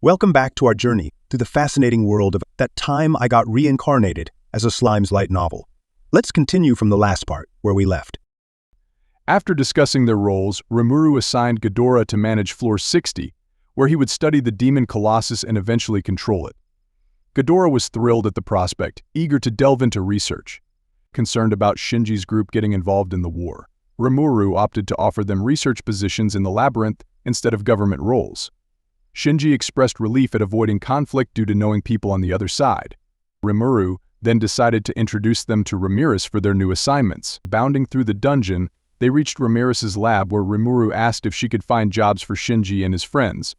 Welcome back to our journey through the fascinating world of That Time I Got Reincarnated as a Slime's Light Novel. Let's continue from the last part, where we left. After discussing their roles, Rimuru assigned Ghidorah to manage Floor 60, where he would study the demon Colossus and eventually control it. Ghidorah was thrilled at the prospect, eager to delve into research. Concerned about Shinji's group getting involved in the war, Rimuru opted to offer them research positions in the labyrinth instead of government roles. Shinji expressed relief at avoiding conflict due to knowing people on the other side. Rimuru then decided to introduce them to Ramirez for their new assignments. Bounding through the dungeon, they reached Ramirez's lab where Rimuru asked if she could find jobs for Shinji and his friends.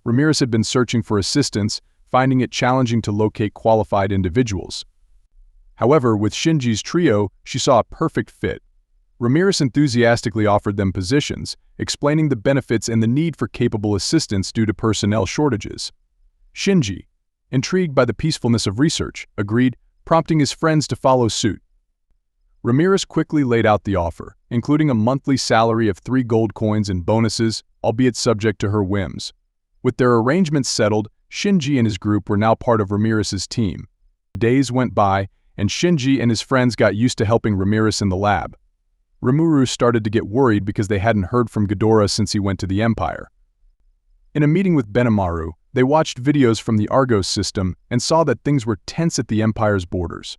Ramirez had been searching for assistance, finding it challenging to locate qualified individuals. However, with Shinji's trio, she saw a perfect fit. Ramirez enthusiastically offered them positions, explaining the benefits and the need for capable assistance due to personnel shortages. Shinji, intrigued by the peacefulness of research, agreed, prompting his friends to follow suit. Ramirez quickly laid out the offer, including a monthly salary of 3 gold coins and bonuses, albeit subject to her whims. With their arrangements settled, Shinji and his group were now part of Ramirez's team. Days went by, and Shinji and his friends got used to helping Ramirez in the lab. Rimuru started to get worried because they hadn't heard from Ghidorah since he went to the Empire. In a meeting with Benimaru, they watched videos from the Argos system and saw that things were tense at the Empire's borders.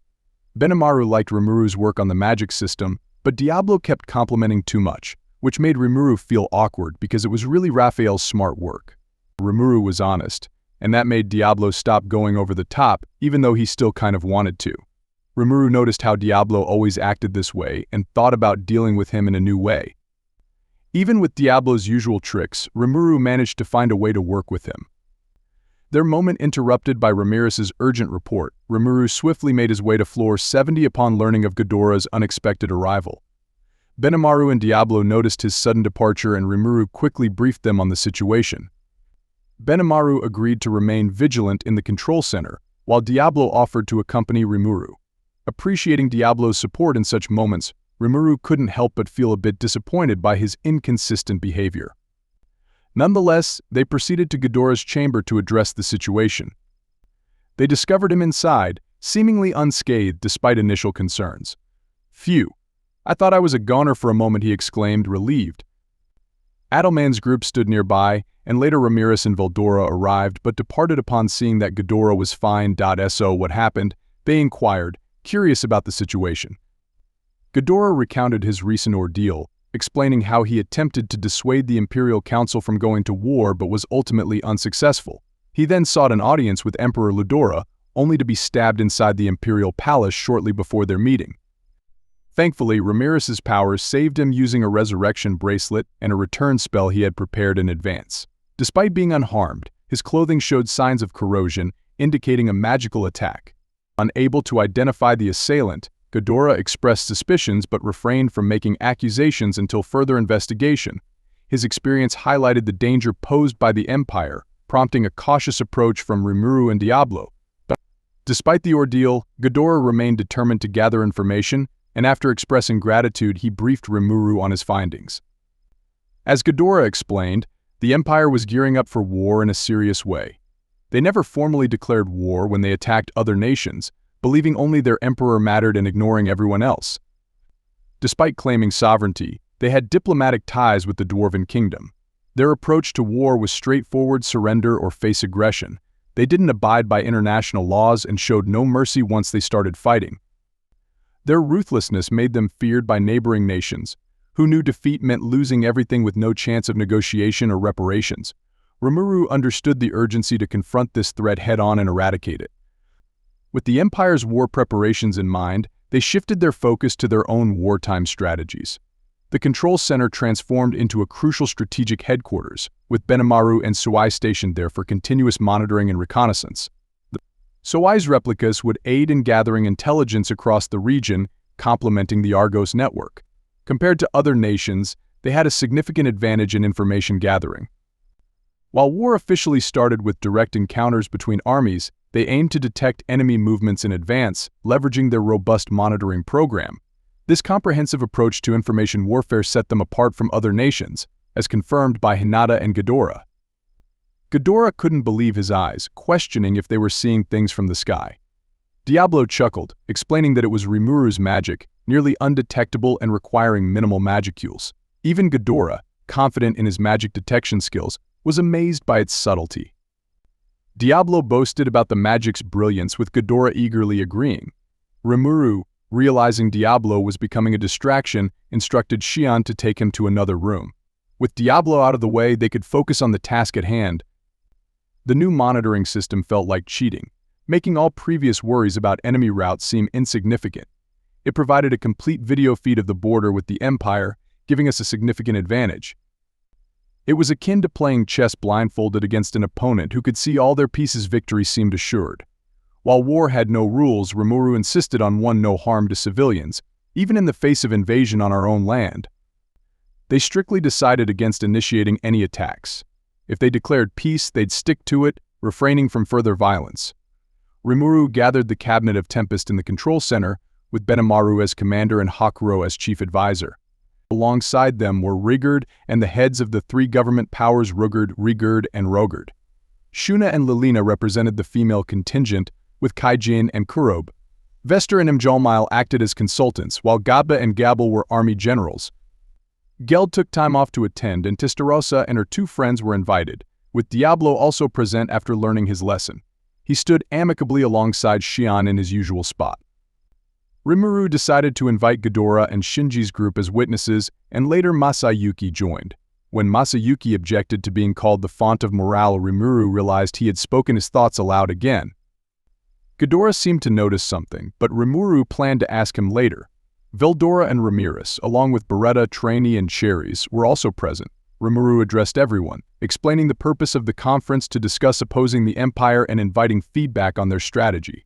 Benimaru liked Rimuru's work on the magic system, but Diablo kept complimenting too much, which made Rimuru feel awkward because it was really Raphael's smart work. Rimuru was honest, and that made Diablo stop going over the top, even though he still kind of wanted to. Rimuru noticed how Diablo always acted this way and thought about dealing with him in a new way. Even with Diablo's usual tricks, Rimuru managed to find a way to work with him. Their moment interrupted by Ramirez's urgent report, Rimuru swiftly made his way to floor 70 upon learning of Ghidorah's unexpected arrival. Benimaru and Diablo noticed his sudden departure and Rimuru quickly briefed them on the situation. Benimaru agreed to remain vigilant in the control center, while Diablo offered to accompany Rimuru. Appreciating Diablo's support in such moments, Rimuru couldn't help but feel a bit disappointed by his inconsistent behavior. Nonetheless, they proceeded to Ghidorah's chamber to address the situation. They discovered him inside, seemingly unscathed despite initial concerns. "Phew, I thought I was a goner for a moment," he exclaimed, relieved. Adelman's group stood nearby, and later Ramirez and Veldora arrived but departed upon seeing that Ghidorah was fine. So what happened? They inquired, curious about the situation. Ghidorah recounted his recent ordeal, explaining how he attempted to dissuade the Imperial Council from going to war but was ultimately unsuccessful. He then sought an audience with Emperor Ludora, only to be stabbed inside the Imperial Palace shortly before their meeting. Thankfully, Ramirez's powers saved him using a resurrection bracelet and a return spell he had prepared in advance. Despite being unharmed, his clothing showed signs of corrosion, indicating a magical attack. Unable to identify the assailant, Ghidorah expressed suspicions but refrained from making accusations until further investigation. His experience highlighted the danger posed by the Empire, prompting a cautious approach from Rimuru and Diablo. Despite the ordeal, Ghidorah remained determined to gather information, and after expressing gratitude, he briefed Rimuru on his findings. As Ghidorah explained, the Empire was gearing up for war in a serious way. They never formally declared war when they attacked other nations, believing only their emperor mattered and ignoring everyone else. Despite claiming sovereignty, they had diplomatic ties with the Dwarven Kingdom. Their approach to war was straightforward: surrender or face aggression. They didn't abide by international laws and showed no mercy once they started fighting. Their ruthlessness made them feared by neighboring nations, who knew defeat meant losing everything with no chance of negotiation or reparations. Rimuru understood the urgency to confront this threat head-on and eradicate it. With the Empire's war preparations in mind, they shifted their focus to their own wartime strategies. The control center transformed into a crucial strategic headquarters, with Benimaru and Suai stationed there for continuous monitoring and reconnaissance. Suai's replicas would aid in gathering intelligence across the region, complementing the Argos network. Compared to other nations, they had a significant advantage in information gathering. While war officially started with direct encounters between armies, they aimed to detect enemy movements in advance, leveraging their robust monitoring program. This comprehensive approach to information warfare set them apart from other nations, as confirmed by Hinata and Ghidorah. Ghidorah couldn't believe his eyes, questioning if they were seeing things from the sky. Diablo chuckled, explaining that it was Rimuru's magic, nearly undetectable and requiring minimal magicules. Even Ghidorah, confident in his magic detection skills, was amazed by its subtlety. Diablo boasted about the magic's brilliance, with Ghidorah eagerly agreeing. Rimuru, realizing Diablo was becoming a distraction, instructed Xian to take him to another room. With Diablo out of the way, they could focus on the task at hand. The new monitoring system felt like cheating, making all previous worries about enemy routes seem insignificant. It provided a complete video feed of the border with the Empire, giving us a significant advantage. It was akin to playing chess blindfolded against an opponent who could see all their pieces. Victory seemed assured. While war had no rules, Rimuru insisted on no harm to civilians, even in the face of invasion on our own land. They strictly decided against initiating any attacks. If they declared peace, they'd stick to it, refraining from further violence. Rimuru gathered the cabinet of Tempest in the control center, with Benimaru as commander and Hakuro as chief advisor. Alongside them were Rigurd and the heads of the three government powers Rugurd, Rigurd, and Rogurd. Shuna and Lilina represented the female contingent, with Kaijin and Kurobe. Vester and Mjalmile acted as consultants, while Gaba and Gabel were army generals. Geld took time off to attend, and Testarossa and her two friends were invited, with Diablo also present after learning his lesson. He stood amicably alongside Xian in his usual spot. Rimuru decided to invite Ghidorah and Shinji's group as witnesses, and later Masayuki joined. When Masayuki objected to being called the font of morale, Rimuru realized he had spoken his thoughts aloud again. Ghidorah seemed to notice something, but Rimuru planned to ask him later. Veldora and Ramirez, along with Beretta, Trainee, and Cherries, were also present. Rimuru addressed everyone, explaining the purpose of the conference to discuss opposing the Empire and inviting feedback on their strategy.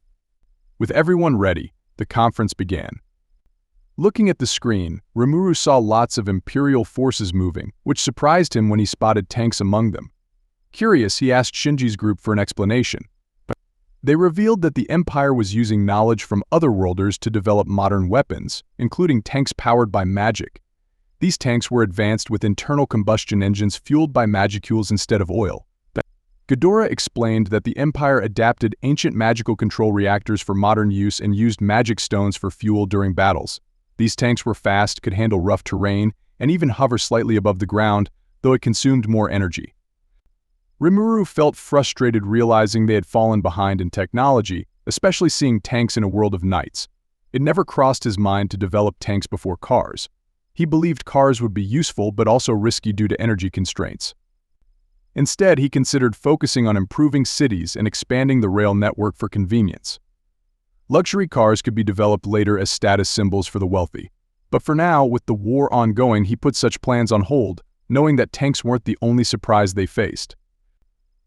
With everyone ready, the conference began. Looking at the screen, Rimuru saw lots of Imperial forces moving, which surprised him when he spotted tanks among them. Curious, he asked Shinji's group for an explanation. They revealed that the Empire was using knowledge from otherworlders to develop modern weapons, including tanks powered by magic. These tanks were advanced with internal combustion engines fueled by magicules instead of oil. Ghidorah explained that the Empire adapted ancient magical control reactors for modern use and used magic stones for fuel during battles. These tanks were fast, could handle rough terrain, and even hover slightly above the ground, though it consumed more energy. Rimuru felt frustrated realizing they had fallen behind in technology, especially seeing tanks in a world of knights. It never crossed his mind to develop tanks before cars. He believed cars would be useful but also risky due to energy constraints. Instead, he considered focusing on improving cities and expanding the rail network for convenience. Luxury cars could be developed later as status symbols for the wealthy. But for now, with the war ongoing, he put such plans on hold, knowing that tanks weren't the only surprise they faced.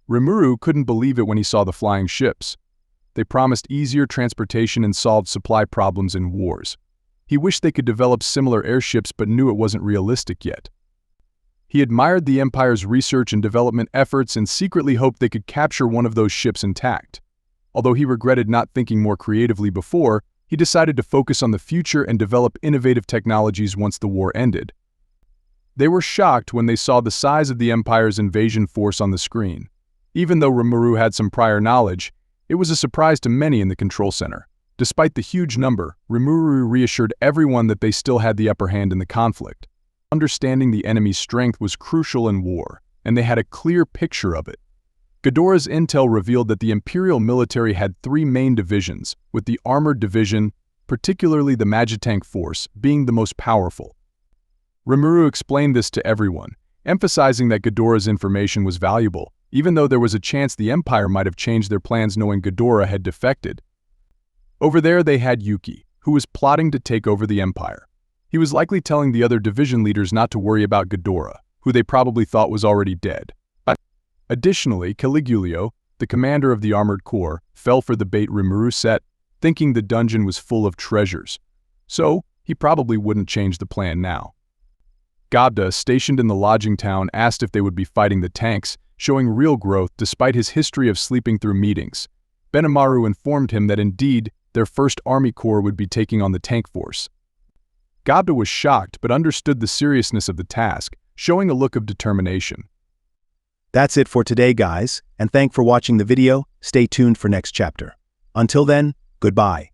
Rimuru couldn't believe it when he saw the flying ships. They promised easier transportation and solved supply problems in wars. He wished they could develop similar airships but knew it wasn't realistic yet. He admired the Empire's research and development efforts and secretly hoped they could capture one of those ships intact. Although he regretted not thinking more creatively before, he decided to focus on the future and develop innovative technologies once the war ended. They were shocked when they saw the size of the Empire's invasion force on the screen. Even though Rimuru had some prior knowledge, it was a surprise to many in the control center. Despite the huge number, Rimuru reassured everyone that they still had the upper hand in the conflict. Understanding the enemy's strength was crucial in war, and they had a clear picture of it. Ghidorah's intel revealed that the Imperial military had three main divisions, with the Armored Division, particularly the Magitank Force, being the most powerful. Rimuru explained this to everyone, emphasizing that Ghidorah's information was valuable, even though there was a chance the Empire might have changed their plans knowing Ghidorah had defected. Over there they had Yuki, who was plotting to take over the Empire. He was likely telling the other division leaders not to worry about Ghidorah, who they probably thought was already dead. Additionally, Caligulio, the commander of the Armored Corps, fell for the bait Rimuru set, thinking the dungeon was full of treasures. So, he probably wouldn't change the plan now. Gabda, stationed in the lodging town, asked if they would be fighting the tanks, showing real growth despite his history of sleeping through meetings. Benimaru informed him that indeed, their first army corps would be taking on the tank force. Gabda was shocked but understood the seriousness of the task, showing a look of determination. That's it for today, guys, and thank for watching the video. Stay tuned for next chapter. Until then, goodbye.